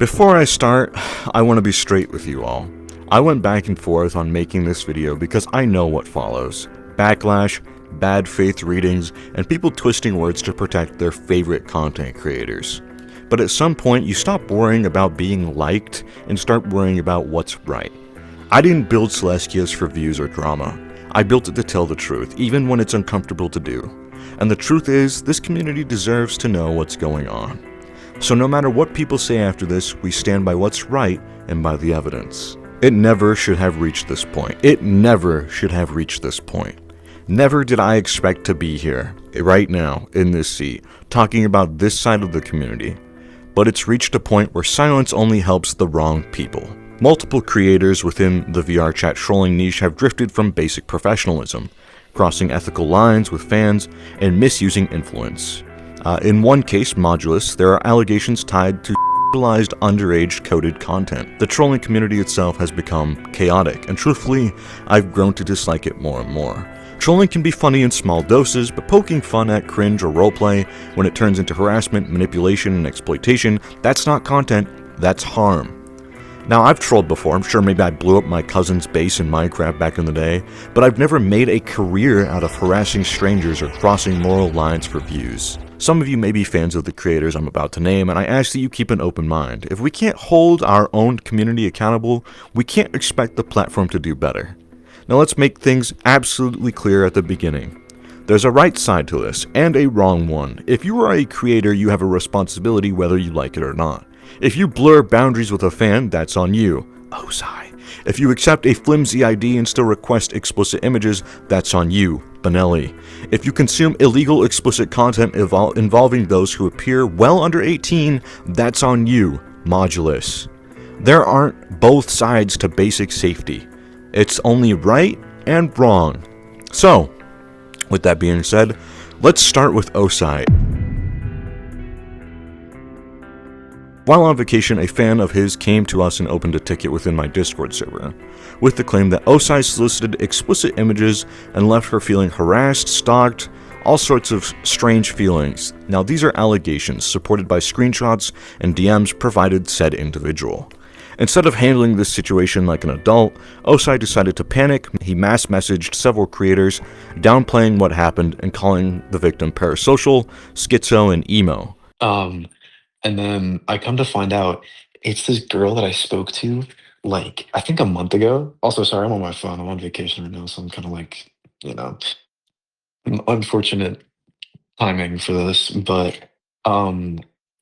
Before I start, I want to be straight with you all. I went back and forth on making this video because I know what follows. Backlash, bad faith readings, and people twisting words to protect their favorite content creators. But at some point, you stop worrying about being liked and start worrying about what's right. I didn't build Sileskios for views or drama. I built it to tell the truth, even when it's uncomfortable to do. And the truth is, this community deserves to know what's going on. So no matter what people say after this, we stand by what's right and by the evidence. It never should have reached this point. It never should have reached this point. Never did I expect to be here, right now, in this seat, talking about this side of the community. But it's reached a point where silence only helps the wrong people. Multiple creators within the VR chat trolling niche have drifted from basic professionalism, crossing ethical lines with fans, and misusing influence. In one case, Modulus, there are allegations tied to sexualized underage coded content. The trolling community itself has become chaotic, and truthfully, I've grown to dislike it more and more. Trolling can be funny in small doses, but poking fun at cringe or roleplay when it turns into harassment, manipulation, and exploitation, that's not content, that's harm. Now, I've trolled before. I'm sure maybe I blew up my cousin's base in Minecraft back in the day, but I've never made a career out of harassing strangers or crossing moral lines for views. Some of you may be fans of the creators I'm about to name, and I ask that you keep an open mind. If we can't hold our own community accountable, we can't expect the platform to do better. Now let's make things absolutely clear at the beginning. There's a right side to this, and a wrong one. If you are a creator, you have a responsibility whether you like it or not. If you blur boundaries with a fan, that's on you. Oh, sigh. If you accept a flimsy ID and still request explicit images, that's on you. Benelli. If you consume illegal explicit content involving those who appear well under 18, that's on you. Modulus. There aren't both sides to basic safety. It's only right and wrong. So, with that being said, let's start with Osai. While on vacation, a fan of his came to us and opened a ticket within my Discord server, with the claim that Osai solicited explicit images and left her feeling harassed, stalked, all sorts of strange feelings. Now these are allegations supported by screenshots and DMs provided said individual. Instead of handling this situation like an adult, Osai decided to panic. He mass messaged several creators, downplaying what happened and calling the victim parasocial, schizo, and emo. And then I come to find out it's this girl that I spoke to, like, I think a month ago. Also, sorry, I'm on my phone. I'm on vacation right now, so I'm kind of like, you know, unfortunate timing for this. But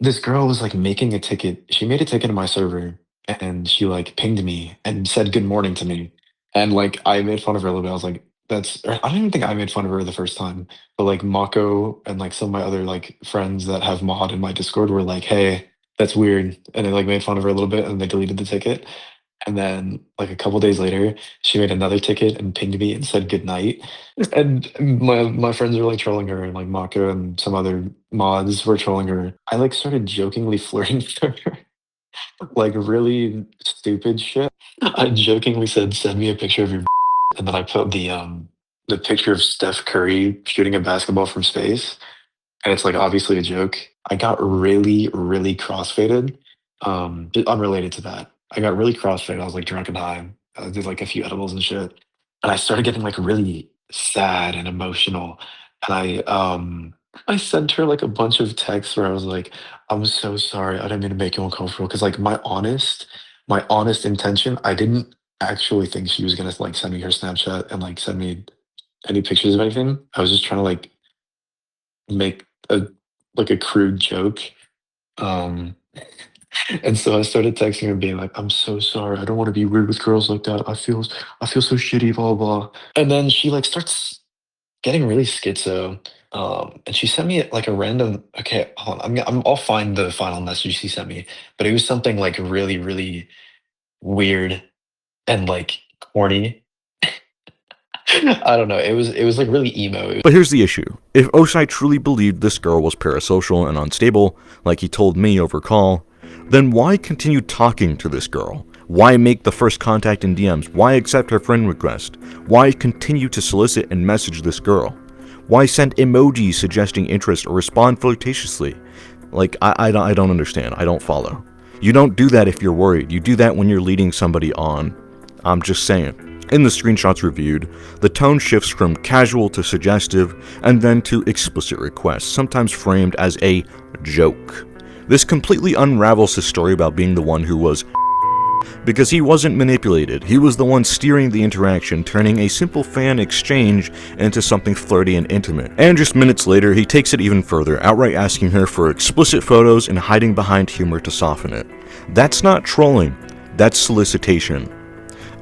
this girl was like making a ticket. She made a ticket in my server and she like pinged me and said good morning to me. And like I made fun of her a little bit. I was like, I don't even think I made fun of her the first time. But like Mako and like some of my other like friends that have mod in my Discord were like, hey, that's weird. And they like made fun of her a little bit and they deleted the ticket. And then like a couple days later, she made another ticket and pinged me and said good night. And my friends were like trolling her and like Mako and some other mods were trolling her. I like started jokingly flirting with her. Like really stupid shit. I jokingly said, send me a picture of your and then I put the picture of Steph Curry shooting a basketball from space. And it's like obviously a joke. I got really, really crossfaded. Unrelated to that. I got really crossfaded. I was like drunk and high. I did like a few edibles and shit. And I started getting like really sad and emotional. And I sent her like a bunch of texts where I was like, I'm so sorry. I didn't mean to make you uncomfortable. Cause like my honest intention, I didn't actually think she was gonna like send me her Snapchat and like send me any pictures of anything. I was just trying to like make a crude joke. Um and so I started texting her being like, I'm so sorry. I don't want to be weird with girls like that. I feel so shitty, blah blah. And then she like starts getting really schizo. And she sent me like a random. Okay, hold on. I'll find the final message she sent me, but it was something like really, really weird and like corny. I don't know. It was like really emo. But here's the issue. If Osai truly believed this girl was parasocial and unstable, like he told me over call, then why continue talking to this girl? Why make the first contact in DMs? Why accept her friend request? Why continue to solicit and message this girl? Why send emojis suggesting interest or respond flirtatiously? Like, I don't understand. I don't follow. You don't do that if you're worried. You do that when you're leading somebody on. I'm just saying. In the screenshots reviewed, the tone shifts from casual to suggestive and then to explicit requests, sometimes framed as a joke. This completely unravels his story about being the one who was because he wasn't manipulated. He was the one steering the interaction, turning a simple fan exchange into something flirty and intimate. And just minutes later, he takes it even further, outright asking her for explicit photos and hiding behind humor to soften it. That's not trolling, that's solicitation.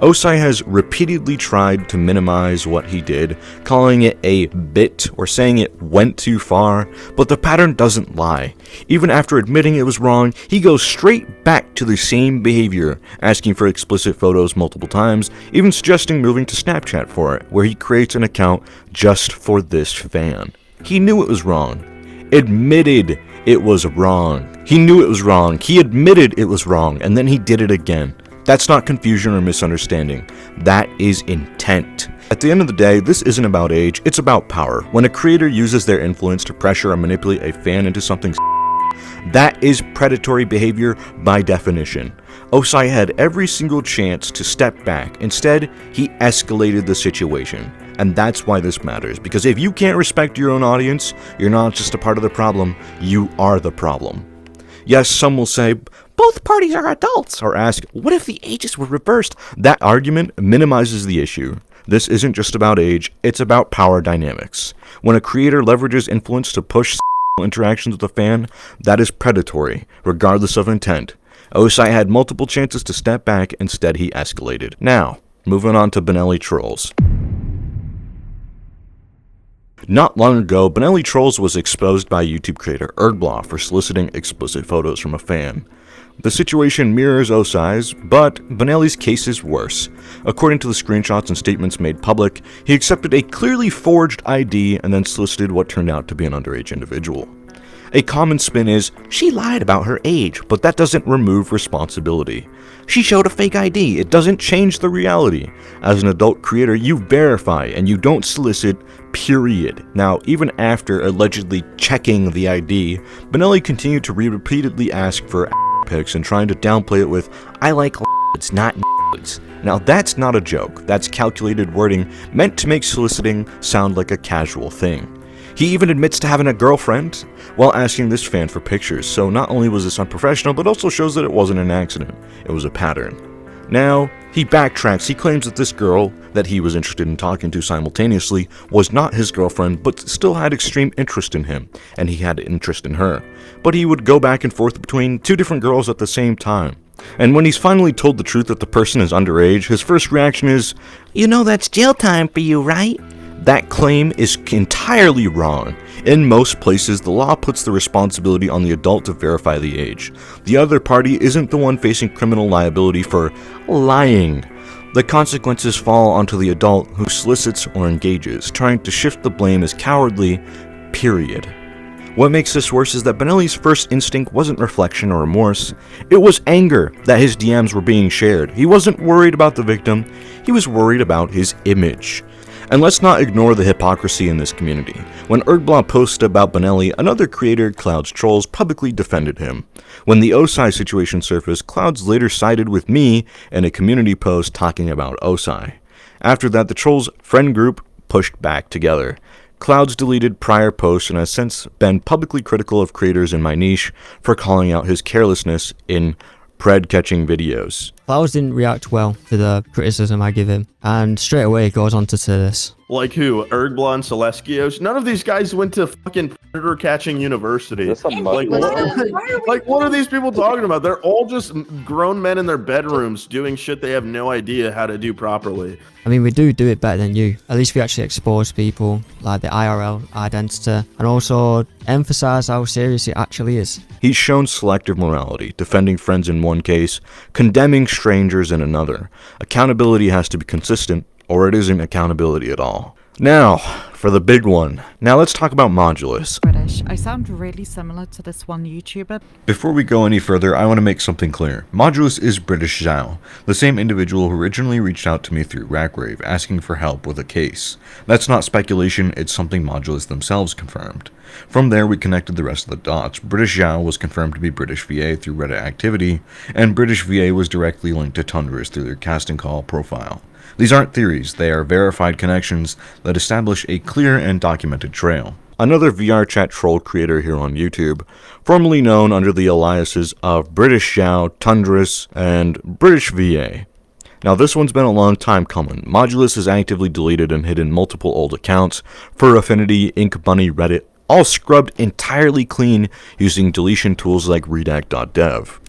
Osai has repeatedly tried to minimize what he did, calling it a bit or saying it went too far, but the pattern doesn't lie. Even after admitting it was wrong, he goes straight back to the same behavior, asking for explicit photos multiple times, even suggesting moving to Snapchat for it, where he creates an account just for this fan. He knew it was wrong. Admitted it was wrong. He knew it was wrong. He admitted it was wrong, and then he did it again. That's not confusion or misunderstanding. That is intent. At the end of the day, this isn't about age, it's about power. When a creator uses their influence to pressure or manipulate a fan into something, that is predatory behavior by definition. Osai had every single chance to step back. Instead, he escalated the situation. And that's why this matters, because if you can't respect your own audience, you're not just a part of the problem, you are the problem. Yes, some will say, both parties are adults, or ask, what if the ages were reversed? That argument minimizes the issue. This isn't just about age, it's about power dynamics. When a creator leverages influence to push interactions with a fan, that is predatory, regardless of intent. Osai had multiple chances to step back, instead he escalated. Now, moving on to Benelli trolls. Not long ago, Benelli Trolls was exposed by YouTube creator Erdblaw for soliciting explicit photos from a fan. The situation mirrors Osai's, but Benelli's case is worse. According to the screenshots and statements made public, he accepted a clearly forged ID and then solicited what turned out to be an underage individual. A common spin is, she lied about her age, but that doesn't remove responsibility. She showed a fake ID, it doesn't change the reality. As an adult creator, you verify and you don't solicit, period. Now, even after allegedly checking the ID, Benelli continued to repeatedly ask for pics and trying to downplay it with, I like it's not n***s. Now that's not a joke, that's calculated wording meant to make soliciting sound like a casual thing. He even admits to having a girlfriend while asking this fan for pictures, so not only was this unprofessional, but also shows that it wasn't an accident, it was a pattern. Now, he backtracks, he claims that this girl that he was interested in talking to simultaneously was not his girlfriend, but still had extreme interest in him, and he had interest in her. But he would go back and forth between two different girls at the same time. And when he's finally told the truth that the person is underage, his first reaction is, you know that's jail time for you, right? That claim is entirely wrong. In most places, the law puts the responsibility on the adult to verify the age. The other party isn't the one facing criminal liability for lying. The consequences fall onto the adult who solicits or engages, trying to shift the blame as cowardly, period. What makes this worse is that Benelli's first instinct wasn't reflection or remorse. It was anger that his DMs were being shared. He wasn't worried about the victim, he was worried about his image. And let's not ignore the hypocrisy in this community. When Erdblaw posted about Benelli, another creator, Cloud's Trolls, publicly defended him. When the Osai situation surfaced, Clouds later sided with me in a community post talking about Osai. After that, the Trolls' friend group pushed back together. Clouds deleted prior posts and has since been publicly critical of creators in my niche for calling out his carelessness in pred-catching videos. Clouds didn't react well to the criticism I give him, and straight away goes on to say this. Like who? Erdblaw and Sileskios? None of these guys went to fucking predator catching university. Like what are these people talking about? They're all just grown men in their bedrooms doing shit they have no idea how to do properly. I mean, we do it better than you. At least we actually expose people, like the IRL identity, and also emphasize how serious it actually is. He's shown selective morality, defending friends in one case, condemning strangers in another. Accountability has to be consistent, or it isn't accountability at all. Now, for the big one. Now let's talk about Modulus. British. I sound really similar to this one YouTuber. Before we go any further, I want to make something clear. Modulus is British Zhao, the same individual who originally reached out to me through Rackrave asking for help with a case. That's not speculation, it's something Modulus themselves confirmed. From there, we connected the rest of the dots. British Zhao was confirmed to be British VA through Reddit activity, and British VA was directly linked to Tundras through their casting call profile. These aren't theories, they are verified connections that establish a clear and documented trail. Another VR chat troll creator here on YouTube, formerly known under the aliases of British Zhao, Tundras, and British VA. Now this one's been a long time coming. Modulus has actively deleted and hidden multiple old accounts, Fur Affinity, Ink Bunny, Reddit, all scrubbed entirely clean using deletion tools like redact.dev.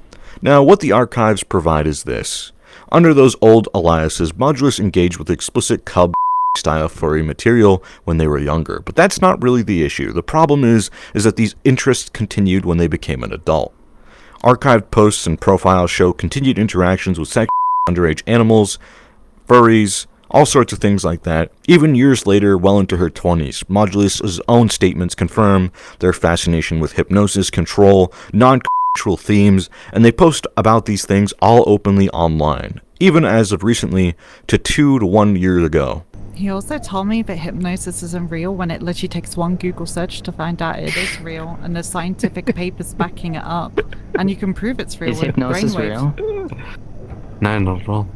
Now what the archives provide is this. Under those old aliases, Modulus engaged with explicit cub style furry material when they were younger, but that's not really the issue. The problem is that these interests continued when they became an adult. Archived posts and profiles show continued interactions with sex, underage animals, furries, all sorts of things like that. Even years later, well into her 20s, Modulus' own statements confirm their fascination with hypnosis, control, non-consensual themes, and they post about these things all openly online, even as of recently to 2 to 1 year ago. He also told me that hypnosis isn't real when it literally takes one Google search to find out it is real, and there's scientific papers backing it up, and you can prove it's real. Is hypnosis real? No, not at all.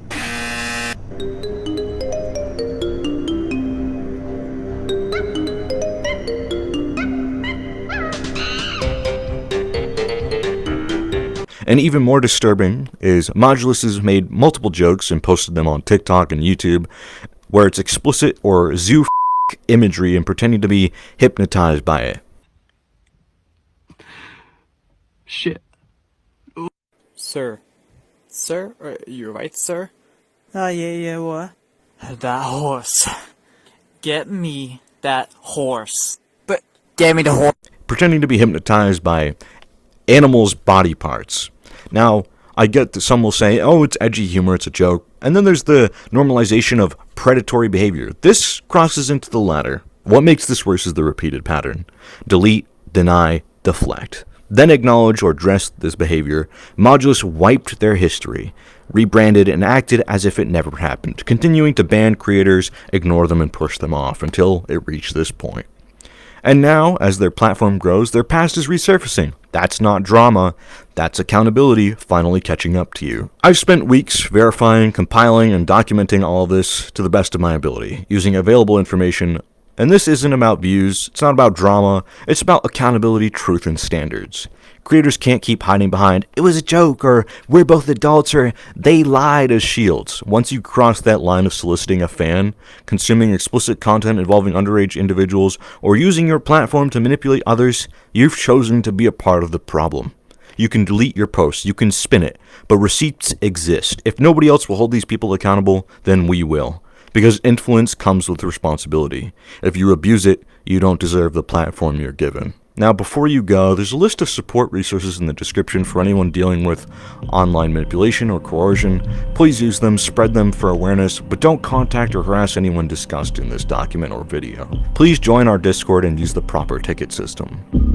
And even more disturbing is Modulus has made multiple jokes and posted them on TikTok and YouTube where it's explicit or zoo imagery and pretending to be hypnotized by it. Shit. Sir. Sir? You're right, sir? Yeah, what? That horse. Get me that horse. But get me the horse. Pretending to be hypnotized by animals' body parts. Now, I get that some will say, oh, it's edgy humor, it's a joke. And then there's the normalization of predatory behavior. This crosses into the latter. What makes this worse is the repeated pattern. Delete, deny, deflect. Then acknowledge or address this behavior. Modulus wiped their history, rebranded and acted as if it never happened, continuing to ban creators, ignore them, and push them off until it reached this point. And now, as their platform grows, their past is resurfacing. That's not drama, that's accountability finally catching up to you. I've spent weeks verifying, compiling, and documenting all of this to the best of my ability, using available information. And this isn't about views, it's not about drama, it's about accountability, truth, and standards. Creators can't keep hiding behind, it was a joke, or we're both adults, or they lied as shields. Once you cross that line of soliciting a fan, consuming explicit content involving underage individuals, or using your platform to manipulate others, you've chosen to be a part of the problem. You can delete your posts, you can spin it, but receipts exist. If nobody else will hold these people accountable, then we will. Because influence comes with responsibility. If you abuse it, you don't deserve the platform you're given. Now, before you go, there's a list of support resources in the description for anyone dealing with online manipulation or coercion. Please use them, spread them for awareness, but don't contact or harass anyone discussed in this document or video. Please join our Discord and use the proper ticket system.